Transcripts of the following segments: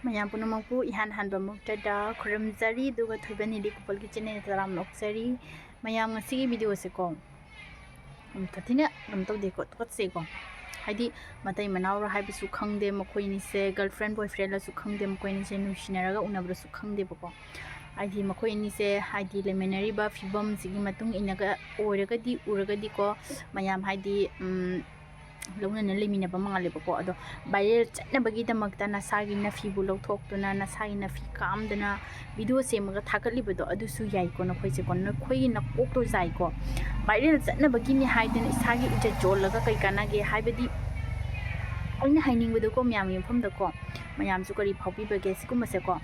ꯃꯌꯥꯝ ꯄꯨꯝꯅꯃꯛꯄꯨ ꯏꯍꯥꯟ ꯍꯥꯟꯕ ꯃꯛꯇꯗ ꯈꯨꯔꯨꯝꯖꯔꯤ ꯑꯗꯨꯒ ꯊꯣꯏꯕꯅꯤꯗꯤ ꯀꯨꯄꯜꯒꯤ ꯆꯦꯅꯦꯜ ꯇꯔꯥꯝ ꯅꯣꯛꯆꯔꯤ ꯃꯌꯥꯝ ꯉꯁꯤꯒꯤ ꯚꯤꯗꯤꯑꯣꯁꯦꯀꯣ ꯊꯤꯅ ꯇꯧꯗꯦꯀꯣ ꯇꯨꯀꯠꯆꯩꯀꯣ ꯍꯥꯏꯗꯤ ꯃꯇꯩ ꯃꯅꯥꯎꯔ ꯍꯥꯏꯕꯁꯨ ꯈꯪꯗꯦ ꯃꯈꯣꯏꯅꯤꯁꯦ ꯒꯔꯜꯐ꯭ꯔꯦꯟ ꯕꯣꯏꯐ꯭ꯔꯦꯟꯂꯁꯨ ꯈꯪꯗꯦ ꯃꯈꯣꯏꯅꯤꯁꯦ ꯅꯨꯡꯁꯤꯅꯔꯒ ꯎꯅꯕꯁꯨ ꯈꯪꯗꯦꯕꯀꯣ ꯍꯥꯏꯗꯤ ꯃꯈꯣꯏ ꯑꯅꯤꯁꯦ ꯍꯥꯏꯗꯤ ꯂꯩꯃꯤꯟꯅꯔꯤꯕ ꯐꯤꯕꯝꯁꯤꯒꯤ ꯃꯇꯨꯡ ꯏꯟꯅꯒ uragadi mayam haidi ꯂꯧꯅꯅ ꯂꯩꯃꯤꯟꯅꯕ ꯃꯥꯜꯂꯦꯕꯀꯣ ꯑꯗꯣ ꯚꯥꯏꯔꯦꯜ ꯆꯠꯅꯕꯒꯤꯗꯃꯛꯇ ꯅꯁꯥꯒꯤ ꯅꯐꯤꯕꯨ ꯂꯧꯊꯣꯛꯇꯨꯅ ꯅꯁꯥꯒꯤ ꯅꯐꯤ ꯀꯥꯝꯗꯅ ꯚꯤꯗꯤꯑꯣ ꯁꯦꯝꯃꯒ ꯊꯥꯒꯠꯂꯤꯕꯗꯣ ꯑꯗꯨꯁꯨ ꯌꯥꯏꯀꯣ ꯅꯈꯣꯏꯁꯦꯀꯣ ꯅꯈꯣꯏꯒꯤ ꯅꯀꯣꯛꯇꯣ ꯌꯥꯏꯀꯣ ꯚꯥꯏꯔꯦꯜ ꯆꯠꯅꯕꯒꯤꯅꯤ ꯍꯥꯏꯗꯅ ꯏꯁꯥꯒꯤ ꯏꯖꯠ ꯖꯣꯜꯂꯒ ꯀꯩ ꯀꯥꯟꯅꯒꯦ ꯍꯥꯏꯕꯗꯤ ꯑꯩꯅ ꯍꯥꯏꯅꯤꯡꯕꯗꯀꯣ ꯃꯌꯥꯝꯒꯤ ꯃꯐꯝꯗꯀꯣ ꯃꯌꯥꯝꯁꯨ ꯀꯔꯤ ꯐꯥꯎꯕꯤꯕꯒꯦ ꯁꯤꯒꯨꯝꯕꯁꯦꯀꯣ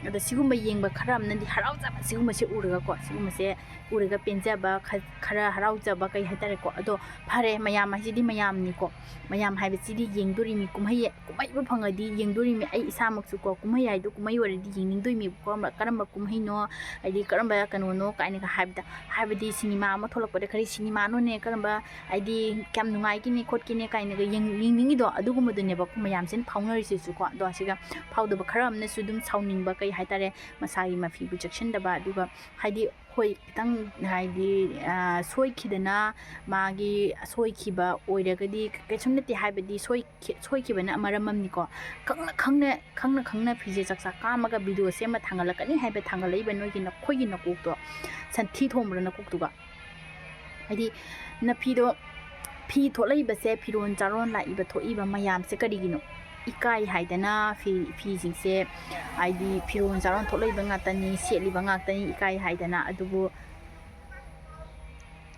ꯑꯗ ꯁꯤꯒꯨꯝꯕ ꯌꯦꯡꯕ ꯈꯔ ꯑꯃꯅꯗꯤ ꯍꯔꯥꯎꯖꯕ ꯁꯤꯒꯨꯝꯕꯁꯦ ꯎꯔꯒꯀꯣ ꯁꯤꯒꯨꯝꯕꯁꯦ ꯎꯔꯒ ꯄꯦꯟꯖꯕ ꯈꯔ ꯍꯔꯥꯎꯖꯕ ꯀꯩ ꯍꯥꯏꯇꯥꯔꯦꯀꯣ ꯑꯗꯣ ꯐꯔꯦ ꯃꯌꯥꯝ ꯍꯥꯏꯁꯤꯗꯤ ꯃꯌꯥꯝꯅꯤꯀꯣ ꯃꯌꯥꯝ ꯍꯥꯏꯕꯁꯤꯗꯤ ꯌꯦꯡꯗꯣꯔꯤꯃꯤ ꯀꯨꯝꯍꯩꯕꯨ ꯐꯪꯉꯗꯤ ꯌꯦꯡꯗꯣꯔꯤꯃꯤ ꯑꯩ ꯏꯁꯥꯃꯛꯁꯨ ꯀꯣ ꯀꯨꯝꯍꯩ ꯍꯥꯏꯗꯣ ꯀꯨꯝꯍꯩ ꯑꯣꯏꯔꯗꯤ ꯌꯦꯡꯅꯤꯡꯗꯣꯏꯃꯤꯀꯣ ꯀꯔꯝꯕ ꯀꯨꯝꯍꯩꯅꯣ ꯍꯥꯏꯗꯤ ꯀꯔꯝꯕ ꯀꯩꯅꯣꯅꯣ ꯀꯥꯏꯅꯒ ꯍꯥꯏꯕꯗꯤ ꯁꯤꯅꯤꯃꯥ ꯑꯃ ꯊꯣꯛꯂꯛꯄꯗ ꯀꯔꯤ ꯁꯤꯅꯤꯃꯥꯅꯣꯅꯦ ꯀꯔꯝꯕ ꯍꯥꯏꯗꯤ ꯀꯌꯥꯝ ꯅꯨꯡꯉꯥꯏꯒꯤꯅꯦ ꯈꯣꯠꯀꯤꯅꯦ ꯀꯥꯏꯅꯒ ꯌꯦꯡꯅꯤꯡꯉꯤꯗꯣ ꯑꯗꯨꯒꯨꯝꯕꯗꯨꯅꯦꯕ ꯃꯌꯥꯝꯁꯤꯅ ꯐꯥꯎꯅꯔꯤꯁꯤꯁꯨꯀꯣ ꯑꯗꯣ ꯑꯁꯤꯒ ꯐꯥꯎꯗꯕ ꯈꯔ ꯑꯃꯅꯁꯨ ꯑꯗꯨꯝ ꯁꯥꯎꯅꯤꯡꯕ ꯀꯩ ꯍꯥꯏꯇꯥꯔꯦ ꯃꯁꯥꯒꯤ ꯃꯐꯤꯕꯨ ꯆꯦꯛꯁꯤꯟꯗꯕ ꯑꯗꯨꯒ ꯍꯥꯏꯗꯤ ꯍꯣꯏ ꯈꯤꯇꯪ ꯍꯥꯏꯗꯤ ꯁꯣꯏꯈꯤꯗꯅ ꯃꯥꯒꯤ ꯁꯣꯏꯈꯤꯕ ꯑꯣꯏꯔꯒꯗꯤ ꯀꯩꯁꯨꯝ ꯅꯠꯇꯦ ꯍꯥꯏꯕꯗꯤ ꯁꯣꯏꯈꯤꯕꯅ ꯃꯔꯝ ꯑꯃꯅꯤꯀꯣ ꯈꯪꯅ ꯐꯤꯖꯦ ꯆꯥꯛꯆꯥ ꯀꯥꯝꯃꯒ ꯚꯤꯗꯤꯑꯣ ꯁꯦꯝꯃ ꯊꯥꯡꯒꯠꯂꯛꯀꯅꯤ ꯍꯥꯏꯕ ꯊꯥꯡꯒꯠꯂꯛꯏꯕ ꯅꯈꯣꯏꯒꯤ ꯅꯀꯣꯛꯇꯣ ꯁꯟꯊꯤ ꯊꯣꯡꯕ꯭ꯔꯥ ꯅꯀꯣꯛꯇꯨꯒ ꯍꯥꯏꯗꯤ ꯅꯐꯤꯗꯣ ꯐꯤ ꯊꯣꯛꯂꯛꯏꯕꯁꯦ ꯐꯤꯔꯣꯟ ꯆꯥꯔꯣꯟ ꯂꯥꯛꯏꯕ ꯊꯣꯛꯏꯕ ꯃꯌꯥꯝꯁꯦ ꯀꯔꯤꯒꯤꯅꯣ ꯏꯀꯥꯏ ꯍꯥꯏꯗꯅ ꯐꯤꯁꯤꯡꯁꯦ ꯍꯥꯏꯗꯤ ꯐꯤꯔꯣꯟ ꯆꯥꯔꯣꯟ ꯊꯣꯛꯂꯛꯏꯕ ꯉꯥꯛꯇꯅꯤ ꯁꯦꯠꯂꯤꯕ ꯉꯥꯛꯇꯅꯤ ꯏꯀꯥꯏ ꯍꯥꯏꯗꯅ ꯑꯗꯨꯕꯨ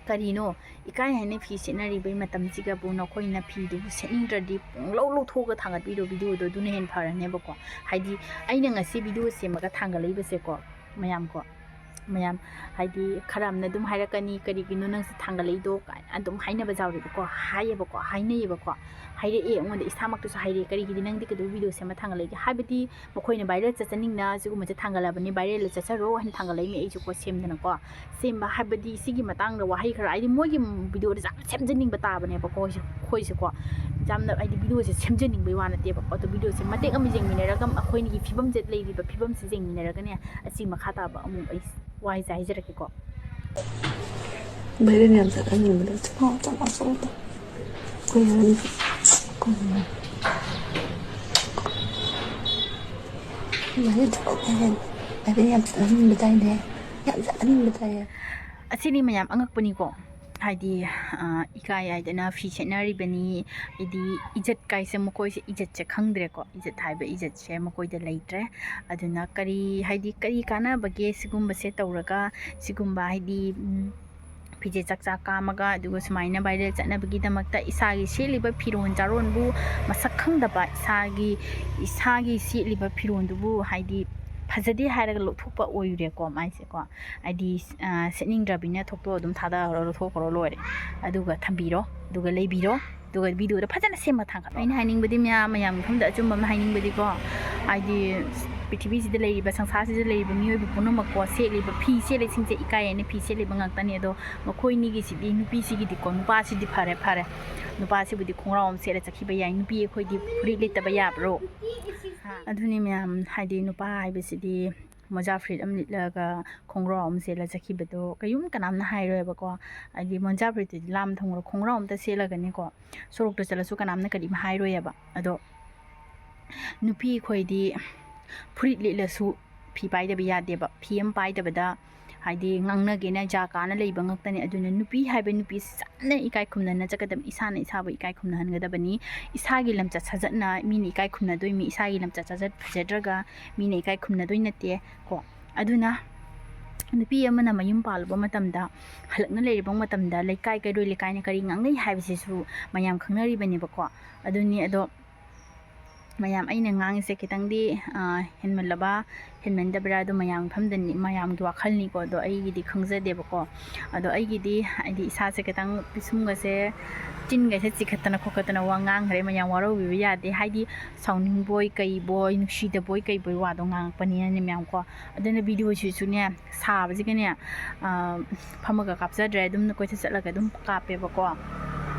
ꯀꯔꯤꯅꯣ ꯏꯀꯥꯏ ꯍꯥꯏꯅ ꯐꯤ ꯁꯦꯠꯅꯔꯤꯕꯩ ꯃꯇꯝꯁꯤꯒꯕꯨ ꯅꯈꯣꯏꯅ ꯐꯤꯗꯨꯕꯨ ꯁꯦꯠꯅꯤꯡꯗ꯭ꯔꯗꯤ ꯄꯨꯡꯂꯧ ꯂꯧꯊꯣꯛꯑꯒ ꯊꯥꯡꯒꯠꯄꯤꯔꯣ ꯚꯤꯗꯤꯑꯣꯗꯣ ꯑꯗꯨꯅ ꯍꯦꯟꯅ ꯐꯔꯅꯦꯕꯀꯣ ꯍꯥꯏꯗꯤ ꯑꯩꯅ ꯉꯁꯤ ꯚꯤꯗꯤꯑꯣ ꯁꯦꯝꯃꯒ ꯊꯥꯡꯒꯠꯂꯛꯏꯕꯁꯦꯀꯣ ꯃꯌꯥꯝ ꯍꯥꯏꯗꯤ ꯈꯔ ꯑꯃꯅ ꯑꯗꯨꯝ ꯍꯥꯏꯔꯛꯀꯅꯤ ꯀꯔꯤꯒꯤꯅꯣ ꯅꯪꯁꯦ ꯊꯥꯡꯒꯠꯂꯛꯏꯗꯣ ꯀꯥꯏꯅ ꯑꯗꯨꯝ ꯍꯥꯏꯅꯕ ꯌꯥꯎꯔꯦꯕꯀꯣ ꯍꯥꯏꯅꯩꯌꯦꯕꯀꯣ ꯍꯥꯏꯔꯛꯑꯦ ꯑꯩꯉꯣꯟꯗ ꯏꯁꯥꯃꯛꯇꯁꯨ ꯍꯥꯏꯔꯛꯑꯦ ꯀꯔꯤꯒꯤꯗꯤ ꯅꯪꯗꯤ ꯀꯩꯗꯧꯕ ꯚꯤꯗꯤꯑꯣ ꯁꯦꯝꯃ ꯊꯥꯡꯒꯠꯂꯛꯏꯒꯦ ꯍꯥꯏꯕꯗꯤ ꯃꯈꯣꯏꯅ ꯚꯥꯏꯔꯦꯜ ꯆꯠꯆꯅꯤꯡꯅ ꯁꯤꯒꯨꯝꯕꯁꯦ ꯊꯥꯡꯒꯠꯂꯕꯅꯤ ꯚꯥꯏꯔꯦꯜ ꯆꯠꯆꯔꯣ ꯍꯥꯏꯅ ꯊꯥꯡꯒꯠꯂꯛꯏꯃꯤ ꯑꯩꯁꯨꯀꯣ ꯁꯦꯝꯗꯅꯀꯣ ꯁꯦꯝꯕ ꯍꯥꯏꯕꯗꯤ ꯁꯤꯒꯤ ꯃꯇꯥꯡꯗ ꯋꯥꯍꯩ ꯈꯔ ꯍꯥꯏꯗꯤ ꯃꯣꯏꯒꯤ ꯚꯤꯗꯤꯑꯣꯗ ꯌꯥꯝ ꯁꯦꯝꯖꯅꯤꯡꯕ ꯇꯥꯕꯅꯦꯕꯀꯣ ꯑꯩꯈꯣꯏꯁꯦꯀꯣ ꯌꯥꯝꯅ ꯍꯥꯏꯗꯤ ꯚꯤꯗꯤꯑꯣꯁꯦ ꯁꯦꯝꯖꯅꯤꯡꯕꯩ ꯋꯥ ꯅꯠꯇꯦꯕꯀꯣ ꯑꯗꯣ ꯚꯤꯗꯤꯑꯣꯁꯦ ꯃꯇꯦꯛ ꯑꯃ ꯌꯦꯡꯃꯤꯟꯅꯔꯒ ꯑꯩꯈꯣꯏꯒꯤ ꯐꯤꯕꯝꯁꯦ ꯂꯩꯔꯤꯕ ꯐꯤꯕꯝꯁꯦ ꯌꯦꯡꯃꯤꯟꯅꯔꯒꯅꯦ ꯑꯁꯤ ꯃꯈꯥ ꯇꯥꯕ ꯑꯃꯨꯛ ꯑꯩ ꯋꯥꯍꯩꯁꯦ ꯍꯥꯏꯖꯔꯛꯀꯦꯀꯣ Bayaran yang sekarang ini benar cuma soalnya kau yang ini banyak bayaran yang sekarang betul deh yang sekarang betul ya asini mayam angakpaniko haidi ikai haidana fi setnaribani idi ijat kaise mokoise ijat che khangdre ko ijat haiba ijat che mokoida leitre aduna kari haidi kari kana bage sigumba se tawraga sigumba haidi ꯐꯤꯖꯦ ꯆꯥꯛꯆꯥ ꯀꯥꯝꯃꯒ ꯑꯗꯨꯒ ꯁꯨꯃꯥꯏꯅ viral ꯆꯠꯅꯕꯒꯤꯗꯃꯛꯇ ꯏꯁꯥꯒꯤ ꯁꯦꯠꯂꯤꯕ ꯐꯤꯔꯣꯟ ꯆꯥꯔꯣꯟꯕꯨ ꯃꯁꯛ ꯈꯪꯗꯕ ꯏꯁꯥꯒꯤ ꯁꯦꯠꯂꯤꯕ ꯐꯤꯔꯣꯟꯗꯨꯕꯨ ꯍꯥꯏꯗꯤ ꯐꯖꯗꯦ ꯍꯥꯏꯔꯒ ꯂꯧꯊꯣꯛꯄ ꯑꯣꯏꯔꯦꯀꯣ ꯃꯥꯏꯁꯦꯀꯣ ꯍꯥꯏꯗꯤ ꯁꯦꯠꯅꯤꯡꯗ꯭ꯔꯕꯤꯅ ꯊꯣꯛꯇꯣ ꯑꯗꯨꯝ ꯊꯥꯗꯈ꯭ꯔꯣ ꯂꯧꯊꯣꯛꯈ꯭ꯔꯣ ꯂꯣꯏꯔꯦ ꯑꯗꯨꯒ ꯊꯝꯕꯤꯔꯣ ꯑꯗꯨꯒ ꯂꯩꯕꯤꯔꯣ ꯑꯗꯨꯒ ꯚꯤꯗꯤꯑꯣꯗ ꯐꯖꯅ ꯁꯦꯝꯃ ꯊꯥꯡꯒꯠꯂꯣ ꯑꯩꯅ ꯍꯥꯏꯅꯤꯡꯕꯗꯤ ꯃꯌꯥꯝ ꯃꯐꯝꯗ ꯑꯆꯨꯝꯕ ꯑꯃ ꯍꯥꯏꯅꯤꯡꯕꯗꯤꯀꯣ ꯍꯥꯏꯗꯤ ꯄ꯭ꯔꯤꯊꯤꯕꯤꯁꯤꯗ ꯂꯩꯔꯤꯕ ꯁꯪꯁꯥꯔꯁꯤꯗ ꯂꯩꯔꯤꯕ ꯃꯤꯑꯣꯏꯕ ꯄꯨꯝꯅꯃꯛꯀꯣ ꯁꯦꯠꯂꯤꯕ ꯐꯤ ꯁꯦꯠꯂꯤꯁꯤꯡꯁꯦ ꯏꯀꯥꯏ ꯍꯥꯏꯅ ꯐꯤ ꯁꯦꯠꯂꯤꯕ ꯉꯥꯛꯇꯅꯤ ꯑꯗꯣ ꯃꯈꯣꯏꯅꯤꯒꯤꯁꯤꯗꯤ ꯅꯨꯄꯤꯁꯤꯒꯤꯗꯤꯀꯣ ꯅꯨꯄꯥꯁꯤꯗꯤ ꯐꯔꯦ ꯅꯨꯄꯥꯁꯤꯕꯨꯗꯤ ꯈꯣꯡꯒ꯭ꯔꯥꯎ ꯑꯃ ꯁꯦꯠꯂ ꯆꯠꯈꯤꯕ ꯌꯥꯏ ꯅꯨꯄꯤ ꯑꯩꯈꯣꯏꯗꯤ ꯐꯨꯔꯤꯠ ꯂꯤꯠꯇꯕ ꯌꯥꯕ꯭ꯔꯣ ꯑꯗꯨꯅꯤ ꯃꯌꯥꯝ ꯍꯥꯏꯗꯤ ꯅꯨꯄꯥ ꯍꯥꯏꯕꯁꯤꯗꯤ ꯃꯣꯖꯥ ꯐꯨꯔꯤꯠ ꯑꯃ ꯂꯤꯠꯂꯒ ꯈꯣꯡꯒ꯭ꯔꯥꯎ ꯑꯃ ꯁꯦꯠꯂ ꯆꯠꯈꯤꯕꯗꯣ ꯀꯅꯥꯝꯅ ꯍꯥꯏꯔꯣꯏꯕꯀꯣ ꯍꯥꯏꯗꯤ ꯃꯣꯖꯥ ꯐꯨꯔꯤꯠꯇꯨꯗꯤ ꯂꯥꯝ ꯊꯝꯈ꯭ꯔꯣ ꯈꯣꯡꯒ꯭ꯔꯥꯎ ꯑꯝꯇ ꯁꯦꯠꯂꯒꯅꯤꯀꯣ ꯁꯣꯔꯣꯛꯇ ꯆꯠꯂꯁꯨ ꯀꯅꯥꯝꯅ ꯀꯔꯤꯝ ꯍꯥꯏꯔꯣꯏꯑꯕ ꯑꯗꯣ ꯅꯨꯄꯤ ꯑꯩꯈꯣꯏꯗꯤ ꯐꯨꯔꯤꯠ ꯂꯤꯠꯂꯁꯨ ꯐꯤ ꯄꯥꯏꯗꯕ ꯌꯥꯗꯦꯕ ꯐꯤ ꯑꯃ ꯄꯥꯏꯗꯕꯗ ꯍꯥꯏꯗꯤ ꯉꯥꯡꯅꯒꯦꯅ ꯖꯥꯀꯥꯅ ꯂꯩꯕ ꯉꯥꯛꯇꯅꯤ ꯑꯗꯨꯅ ꯅꯨꯄꯤ ꯍꯥꯏꯕ ꯅꯨꯄꯤꯁꯤ ꯆꯞꯅ ꯏꯀꯥꯏ ꯈꯨꯝꯅꯅ ꯆꯠꯀꯗꯕꯅꯤ ꯏꯁꯥꯅ ꯏꯁꯥꯕꯨ ꯏꯀꯥꯏ ꯈꯨꯝꯅꯍꯟꯒꯗꯕꯅꯤ ꯏꯁꯥꯒꯤ ꯂꯝꯆꯠ ꯁꯥꯖꯠꯅ ꯃꯤꯅ ꯏꯀꯥꯏ ꯈꯨꯝꯅꯗꯣꯏꯃꯤ ꯏꯁꯥꯒꯤ ꯂꯝꯆꯠ ꯁꯥꯖꯠ ꯐꯖꯗ꯭ꯔꯒ ꯃꯤꯅ ꯏꯀꯥꯏ ꯈꯨꯝꯅꯗꯣꯏ ꯅꯠꯇꯦ ꯀꯣ ꯑꯗꯨꯅ ꯅꯨꯄꯤ ꯑꯃꯅ ꯃꯌꯨꯝ ꯄꯥꯜꯂꯨꯕ ꯃꯇꯝꯗ ꯍꯜꯂꯛꯅ ꯂꯩꯔꯤꯕ ꯃꯇꯝꯗ ꯂꯩꯀꯥꯏ ꯀꯩꯔꯣꯏ ꯂꯩꯀꯥꯏꯅ ꯀꯔꯤ ꯉꯥꯡꯅꯩ ꯍꯥꯏꯕꯁꯤꯁꯨ ꯃꯌꯥꯝ ꯈꯪꯅꯔꯤꯕꯅꯦꯕꯀꯣ ꯑꯗꯨꯅꯤ ꯑꯗꯣ ꯃꯌꯥꯝ ꯑꯩꯅ ꯉꯥꯡꯉꯤꯁꯦ ꯈꯤꯇꯪꯗꯤ ꯍꯦꯟꯃꯟꯗꯕ꯭ꯔꯥ ꯑꯗꯣ ꯃꯌꯥꯝ ꯃꯐꯝꯗꯅꯤ ꯃꯌꯥꯝꯒꯤ ꯋꯥꯈꯜꯅꯤꯀꯣ ꯑꯗꯣ ꯑꯩꯒꯤꯗꯤ ꯈꯪꯖꯗꯦꯕꯀꯣ ꯑꯗꯣ ꯑꯩꯒꯤꯗꯤ ꯍꯥꯏꯗꯤ ꯏꯁꯥꯁꯦ ꯈꯤꯇꯪ ꯄꯤꯁꯨꯝꯒꯁꯦ ꯆꯤꯟꯒꯁꯦ ꯆꯤꯈꯠꯇꯅ ꯈꯣꯠꯀꯠꯇꯅ ꯋꯥ ꯉꯥꯡꯈ꯭ꯔꯦ ꯃꯌꯥꯝ ꯋꯥꯔꯧꯕꯤꯕ ꯌꯥꯗꯦ ꯍꯥꯏꯗꯤ ꯁꯥꯎꯅꯤꯡꯕꯣꯏ ꯀꯩꯕꯣꯏ ꯅꯨꯡꯁꯤꯗꯕꯣꯏ ꯀꯩꯕꯣꯏ ꯋꯥꯗꯣ ꯉꯥꯡꯉꯛꯄꯅꯤꯅꯅꯦ ꯃꯌꯥꯝꯀꯣ ꯑꯗꯨꯅ ꯚꯤꯗꯤꯑꯣꯁꯤꯁꯨꯅꯦ ꯁꯥꯕꯁꯤꯒꯅꯦ ꯐꯝꯃꯒ ꯀꯥꯞꯆꯗ꯭ꯔꯦ ꯑꯗꯨꯝ ꯀꯣꯏꯆꯠ ꯆꯠꯂꯒ ꯑꯗꯨꯝ ꯀꯥꯞꯄꯦꯕꯀꯣ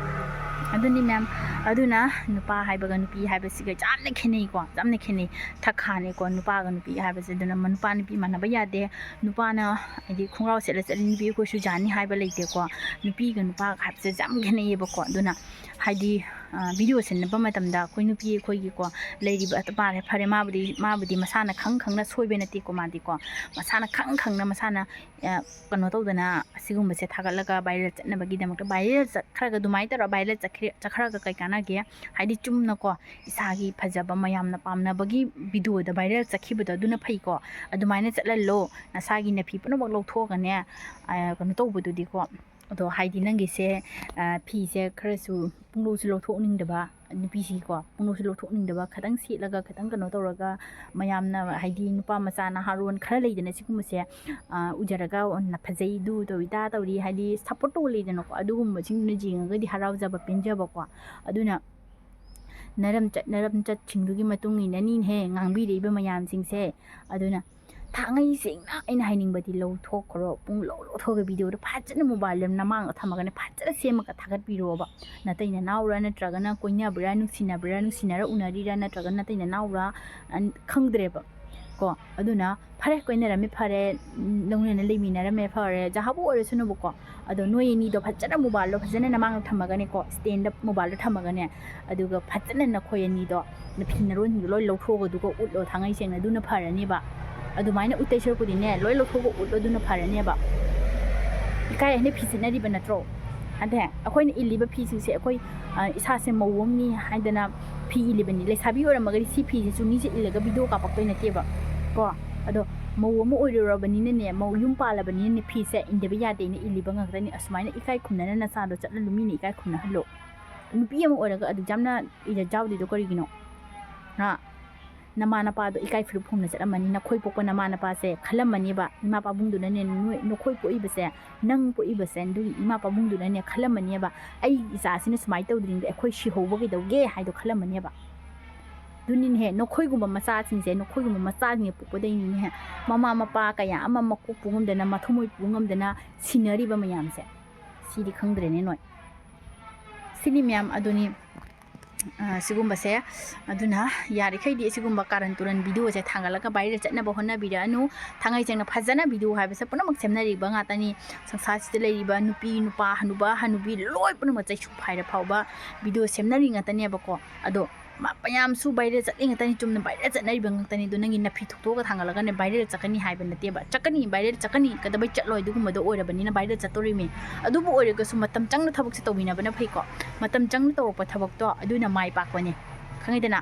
ꯑꯗꯨꯅꯤ ꯃꯌꯥꯝ ꯑꯗꯨꯅ ꯅꯨꯄꯥ ꯍꯥꯏꯕꯒ ꯅꯨꯄꯤ ꯍꯥꯏꯕꯁꯤꯒ ꯌꯥꯝꯅ ꯈꯦꯠꯅꯩꯀꯣ ꯌꯥꯝꯅ ꯈꯦꯠꯅꯩ ꯊꯛꯈꯥꯅꯤꯀꯣ ꯅꯨꯄꯥꯒ ꯅꯨꯄꯤ ꯍꯥꯏꯕꯁꯦ ꯑꯗꯨꯅ ꯅꯨꯄꯥ ꯅꯨꯄꯤ ꯃꯥꯟꯅꯕ ꯌꯥꯗꯦ ꯅꯨꯄꯥꯅ ꯍꯥꯏꯗꯤ ꯈꯣꯡꯒ꯭ꯔꯥꯎ ꯁꯦꯠꯂ ꯆꯠꯂꯤ ꯅꯨꯄꯤ ꯑꯩꯈꯣꯏꯁꯨ ꯌꯥꯅꯤ ꯍꯥꯏꯕ ꯂꯩꯇꯦꯀꯣ ꯅꯨꯄꯤꯒ ꯅꯨꯄꯥꯒ ꯍꯥꯏꯕꯁꯦ ꯌꯥꯝ ꯈꯦꯠꯅꯩꯌꯦꯕꯀꯣ ꯑꯗꯨꯅ ꯍꯥꯏꯗꯤ ꯚꯤꯗꯤꯑꯣ ꯁꯦꯝꯅꯕ ꯃꯇꯝꯗ ꯑꯩꯈꯣꯏ ꯅꯨꯄꯤ ꯑꯩꯈꯣꯏꯒꯤꯀꯣ ꯂꯩꯔꯤꯕ ꯐꯔꯦ ꯃꯥꯕꯨꯗꯤ ꯃꯁꯥꯅ ꯈꯪꯅ ꯁꯣꯏꯕ ꯅꯠꯇꯦꯀꯣ ꯃꯥꯗꯤꯀꯣ ꯃꯁꯥꯅ ꯈꯪꯅ ꯃꯁꯥꯅ ꯀꯩꯅꯣ ꯇꯧꯗꯅ ꯑꯁꯤꯒꯨꯝꯕꯁꯦ ꯊꯥꯒꯠꯂꯒ ꯚꯥꯏꯔꯦꯜ ꯆꯠꯅꯕꯒꯤꯗꯃꯛꯇ ꯚꯥꯏꯔꯦꯜ ꯆꯠꯈ꯭ꯔꯒ ꯑꯗꯨꯃꯥꯏꯅ ꯇꯧꯔꯒ ꯚꯥꯏꯔꯦꯜ ꯆꯠꯈ꯭ꯔꯒ ꯀꯩ ꯀꯥꯟꯅꯒꯦ ꯍꯥꯏꯗꯤ ꯆꯨꯝꯅꯀꯣ ꯏꯁꯥꯒꯤ ꯐꯖꯕ ꯃꯌꯥꯝꯅ ꯄꯥꯝꯅꯕꯒꯤ ꯚꯤꯗꯤꯑꯣꯗ ꯚꯥꯏꯔꯦꯜ ꯆꯠꯈꯤꯕꯗꯣ ꯑꯗꯨꯅ ꯐꯩꯀꯣ ꯑꯗꯨꯃꯥꯏꯅ ꯆꯠꯍꯜꯂꯣ ꯅꯁꯥꯒꯤ ꯅꯐꯤ ꯄꯨꯝꯅꯃꯛ ꯂꯧꯊꯣꯛꯑꯒꯅꯦ ꯀꯩꯅꯣ ꯇꯧꯕꯗꯨꯗꯤꯀꯣ ꯑꯗꯣ ꯍꯥꯏꯗꯤ ꯅꯪꯒꯤꯁꯦ ꯐꯤꯁꯦ ꯈꯔꯁꯨ ꯄꯨꯡꯂꯣꯁꯨ ꯂꯧꯊꯣꯛꯅꯤꯡꯗꯕ ꯅꯨꯄꯤꯁꯤꯀꯣ ꯄꯨꯡꯂꯣꯁꯨ ꯂꯧꯊꯣꯛꯅꯤꯡꯗꯕ ꯈꯤꯇꯪ ꯁꯦꯠꯂꯒ ꯈꯤꯇꯪ ꯀꯩꯅꯣ ꯇꯧꯔꯒ ꯃꯌꯥꯝꯅ ꯍꯥꯏꯗꯤ ꯅꯨꯄꯥ ꯃꯆꯥ ꯅꯍꯥꯔꯣꯟ ꯈꯔ ꯂꯩꯗꯅ ꯁꯤꯒꯨꯝꯕꯁꯦ ꯎꯖꯔꯒ ꯐꯖꯩ ꯗꯨ ꯇꯧꯏ ꯇꯧꯔꯤ ꯍꯥꯏꯗꯤ ꯁꯞꯄꯣꯔꯠ ꯇꯧꯕ ꯂꯩꯗꯅꯀꯣ ꯑꯗꯨꯒꯨꯝꯕꯁꯤꯡꯗꯨꯅ ꯌꯦꯡꯉꯒꯗꯤ ꯍꯔꯥꯎꯖꯕ ꯄꯦꯟꯖꯕꯀꯣ ꯑꯗꯨꯅ ꯅꯔꯝꯆꯠꯁꯤꯡꯗꯨꯒꯤ ꯃꯇꯨꯡ ꯏꯟꯅꯅꯤꯍꯦ ꯉꯥꯡꯕꯤꯔꯛꯏꯕ ꯃꯌꯥꯝꯁꯤꯡꯁꯦ ꯑꯗꯨꯅ ꯊꯥꯡꯉꯩ ꯁꯦꯡꯅ ꯑꯩꯅ ꯍꯥꯏꯅꯤꯡꯕꯗꯤ ꯂꯧꯊꯣꯛꯈ꯭ꯔꯣ ꯂꯧꯊꯣꯛꯑꯒ ꯚꯤꯗꯤꯑꯣꯗꯣ ꯐꯖꯅ ꯃꯣꯕꯥꯏꯜꯗ ꯅꯃꯥꯡꯗ ꯊꯝꯃꯒꯅꯦ ꯐꯖꯅ ꯁꯦꯝꯃꯒ ꯊꯥꯒꯠꯄꯤꯔꯣꯕ ꯅꯇꯩ ꯅꯅꯥꯎꯔꯥ ꯅꯠꯇ꯭ꯔꯒꯅ ꯀꯣꯏꯅꯕ꯭ꯔꯥ ꯅꯨꯡꯁꯤꯅꯔ ꯎꯅꯔꯤꯔꯥ ꯅꯠꯇ꯭ꯔꯒ ꯅꯇꯩ ꯅꯅꯥꯎꯔꯥ ꯈꯪꯗ꯭ꯔꯦꯕ ꯀꯣ ꯑꯗꯨꯅ ꯐꯔꯦ ꯀꯣꯏꯅꯔꯝꯃꯦ ꯐꯔꯦ ꯂꯧꯅꯅ ꯂꯩꯃꯤꯟꯅꯔꯝꯃꯦ ꯐꯔꯦ ꯖꯍꯥꯕꯨ ꯑꯣꯏꯔꯁꯅꯨꯕꯀꯣ ꯑꯗꯣ ꯅꯣꯏ ꯑꯅꯤꯗꯣ ꯐꯖꯅ ꯃꯣꯕꯥꯏꯜꯗꯣ ꯐꯖꯅ ꯅꯃꯥꯡꯗ ꯊꯝꯃꯒꯅꯦꯀꯣ ꯁ꯭ꯇꯦꯟꯗ ꯃꯣꯕꯥꯏꯜꯗꯣ ꯊꯝꯃꯒꯅꯦ ꯑꯗꯨꯒ ꯐꯖꯅ ꯅꯈꯣꯏ ꯑꯅꯤꯗꯣ ꯐꯤ ꯅꯔꯣꯟꯁꯤꯡꯗꯣ ꯂꯣꯏ ꯂꯧꯊꯣꯛꯑꯒ ꯑꯗꯨꯒ ꯎꯠꯂꯣ ꯊꯥꯡꯉꯩ ꯁꯦꯡꯅ ꯑꯗꯨꯅ ꯐꯔꯅꯦꯕ ꯑꯗꯨꯃꯥꯏꯅ ꯎꯠꯇꯩ ꯁꯔꯨꯛꯄꯨꯗꯤꯅꯦ ꯂꯣꯏ ꯂꯧꯊꯣꯛꯑꯒ ꯎꯠꯂꯣ ꯑꯗꯨꯅ ꯐꯔꯅꯦꯕ ꯏꯀꯥꯏ ꯍꯥꯏꯅ ꯐꯤ ꯁꯦꯠꯅꯔꯤꯕ ꯅꯠꯇ꯭ꯔꯣ ꯑꯗꯦ ꯑꯩꯈꯣꯏꯅ ꯏꯜꯂꯤꯕ ꯐꯤꯁꯤꯡꯁꯦ ꯑꯩꯈꯣꯏ ꯏꯁꯥꯁꯦ ꯃꯧ ꯑꯃꯅꯤ ꯍꯥꯏꯗꯅ ꯐꯤ ꯏꯜꯂꯤꯕꯅꯤ ꯂꯩꯁꯥꯕꯤ ꯑꯣꯏꯔꯝꯃꯒꯗꯤ ꯁꯤ ꯐꯤꯁꯦ ꯆꯨꯅꯤꯁꯦ ꯏꯜꯂꯒ ꯚꯤꯗꯤꯑꯣ ꯀꯥꯞꯄꯛꯇꯣꯏ ꯅꯠꯇꯦꯕ ꯀꯣ ꯑꯗꯣ ꯃꯧ ꯑꯃ ꯑꯣꯏꯔꯨꯔꯕꯅꯤꯅꯅꯦ ꯃꯧ ꯌꯨꯝ ꯄꯥꯜꯂꯕꯅꯤꯅꯅꯦ ꯐꯤꯁꯦ ꯏꯟꯗꯕ ꯌꯥꯗꯦꯅ ꯏꯜꯂꯤꯕ ꯉꯥꯛꯇꯅꯤ ꯑꯁꯨꯃꯥꯏꯅ ꯏꯀꯥꯏ ꯈꯨꯝꯅꯅ ꯅꯆꯥꯗꯣ ꯆꯠꯍꯜꯂꯨ ꯃꯤꯅ ꯏꯀꯥꯏ ꯈꯨꯝꯅꯍꯜꯂꯣ ꯅꯨꯄꯤ ꯑꯃ ꯑꯣꯏꯔꯒ ꯑꯗꯨ ꯌꯥꯝꯅ ꯏꯖꯠ ꯌꯥꯎꯗ꯭ꯔꯤꯗꯣ ꯀꯔꯤꯒꯤꯅꯣ ꯅꯃꯥ ꯅꯄꯥꯗꯣ ꯏꯀꯥꯏ ꯐꯨꯔꯨꯞ ꯐꯨꯝꯅ ꯆꯠꯂꯝꯃꯅꯤ ꯅꯈꯣꯏ ꯄꯣꯛꯄ ꯅꯃꯥ ꯅꯄꯥꯁꯦ ꯈꯜꯂꯝꯃꯅꯦꯕ ꯏꯃꯥ ꯄꯥꯕꯨꯡꯗꯨꯅꯅꯦ ꯅꯈꯣꯏ ꯄꯣꯛꯏꯕꯁꯦ ꯅꯪ ꯄꯣꯛꯏꯕꯁꯦ ꯑꯗꯨꯒꯤ ꯏꯃꯥ ꯄꯥꯕꯨꯡꯗꯨꯅꯅꯦ ꯈꯜꯂꯝꯃꯅꯦꯕ ꯑꯩ ꯏꯆꯥꯁꯤꯅ ꯁꯨꯃꯥꯏꯅ ꯇꯧꯗ꯭ꯔꯤꯉꯩꯗ ꯑꯩꯈꯣꯏ ꯁꯤꯍꯧꯕ ꯀꯩꯗꯧꯒꯦ ꯍꯥꯏꯗꯣ ꯈꯜꯂꯝꯃꯅꯦꯕ ꯑꯗꯨꯅꯤꯅꯦꯍꯦ ꯅꯈꯣꯏꯒꯨꯝꯕ ꯃꯆꯥꯁꯤꯡꯁꯦ ꯄꯣꯛꯄꯗꯩꯅꯤꯅꯦꯍꯦ ꯃꯃꯥ ꯃꯄꯥ ꯀꯌꯥ ꯑꯃ ꯃꯀꯣꯛ ꯄꯨ ꯉꯝꯗꯅ ꯃꯊꯃꯣꯏ ꯄꯨ ꯉꯝꯗꯅ ꯁꯤꯟꯅꯔꯤꯕ ꯃꯌꯥꯝꯁꯦ ꯁꯤꯗꯤ ꯈꯪꯗ꯭ꯔꯦꯅꯦ ꯅꯣꯏ ꯁꯤꯅꯤ ꯃꯌꯥꯝ ꯑꯗꯨꯅꯤ ꯁꯤꯒꯨꯝꯕꯁꯦ ꯑꯗꯨꯅ ꯌꯥꯔꯤꯈꯩꯗꯤ ꯑꯁꯤꯒꯨꯝꯕ ꯀꯥꯔꯟ ꯇꯨꯔꯟ ꯚꯤꯗꯤꯑꯣꯁꯦ ꯊꯥꯡꯒꯠꯂꯒ ꯚꯥꯏꯔꯦꯜ ꯆꯠꯅꯕ ꯍꯣꯠꯅꯕꯤꯔꯛꯑꯅꯨ ꯊꯥꯡꯉꯩ ꯁꯦꯡꯅ ꯐꯖꯅ ꯚꯤꯗꯤꯑꯣ ꯍꯥꯏꯕꯁꯦ ꯄꯨꯝꯅꯃꯛ ꯁꯦꯝꯅꯔꯤꯕ ꯉꯥꯛꯇꯅꯤ ꯁꯪꯁꯥꯔꯁꯤꯗ ꯂꯩꯔꯤꯕ ꯅꯨꯄꯤ ꯅꯨꯄꯥ ꯍꯅꯨꯕ ꯍꯅꯨꯕꯤ ꯂꯣꯏ ꯄꯨꯝꯅꯃꯛ ꯆꯩꯁꯨ ꯐꯥꯏꯔ ꯐꯥꯎꯕ ꯚꯤꯗꯤꯑꯣ ꯁꯦꯝꯅꯔꯤ ꯉꯥꯛꯇꯅꯦꯕꯀꯣ ꯑꯗꯣ ꯃꯌꯥꯝꯁꯨ ꯚꯥꯏꯔꯦꯜ ꯆꯠꯂꯤ ꯉꯥꯛꯇꯅꯤ ꯆꯨꯝꯅ ꯚꯥꯏꯔꯦꯜ ꯆꯠꯅꯔꯤꯕ ꯉꯥꯛꯇꯅꯤ ꯑꯗꯣ ꯅꯪꯒꯤ ꯅꯐꯤ ꯊꯣꯛꯇꯣꯛꯑꯒ ꯊꯥꯡꯒꯠꯂꯒꯅꯦ ꯚꯥꯏꯔꯦꯜ ꯆꯠꯀꯅꯤ ꯍꯥꯏꯕ ꯅꯠꯇꯦꯕ ꯆꯠꯀꯅꯤ ꯚꯥꯏꯔꯦꯜ ꯆꯠꯀꯅꯤ ꯀꯩꯗꯧꯕꯩ ꯆꯠꯂꯣꯏ ꯑꯗꯨꯒꯨꯝꯕꯗꯣ ꯑꯣꯏꯔꯕꯅꯤꯅ ꯚꯥꯏꯔꯦꯜ ꯆꯠꯇꯣꯔꯤꯃꯤ ꯑꯗꯨꯕꯨ ꯑꯣꯏꯔꯒꯁꯨ ꯃꯇꯝ ꯆꯪꯅ ꯊꯕꯛꯁꯦ ꯇꯧꯕꯤꯅꯕꯅ ꯐꯩꯀꯣ ꯃꯇꯝ ꯆꯪꯅ ꯇꯧꯔꯛꯄ ꯊꯕꯛꯇꯣ ꯑꯗꯨꯅ ꯃꯥꯏ ꯄꯥꯛꯄꯅꯦ ꯈꯪꯉꯤꯗꯅ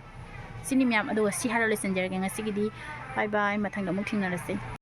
ꯁꯤꯅꯤ ꯃꯌꯥꯝ ꯑꯗꯨꯒ ꯁꯤ ꯍꯥꯏꯔ ꯂꯣꯏꯁꯤꯟꯖꯔꯒꯦ ꯉꯁꯤꯒꯤꯗꯤ ꯕꯥꯏ ꯕꯥꯏ ꯃꯊꯪꯗ ꯑꯃꯨꯛ ꯊꯦꯡꯅꯔꯁꯤ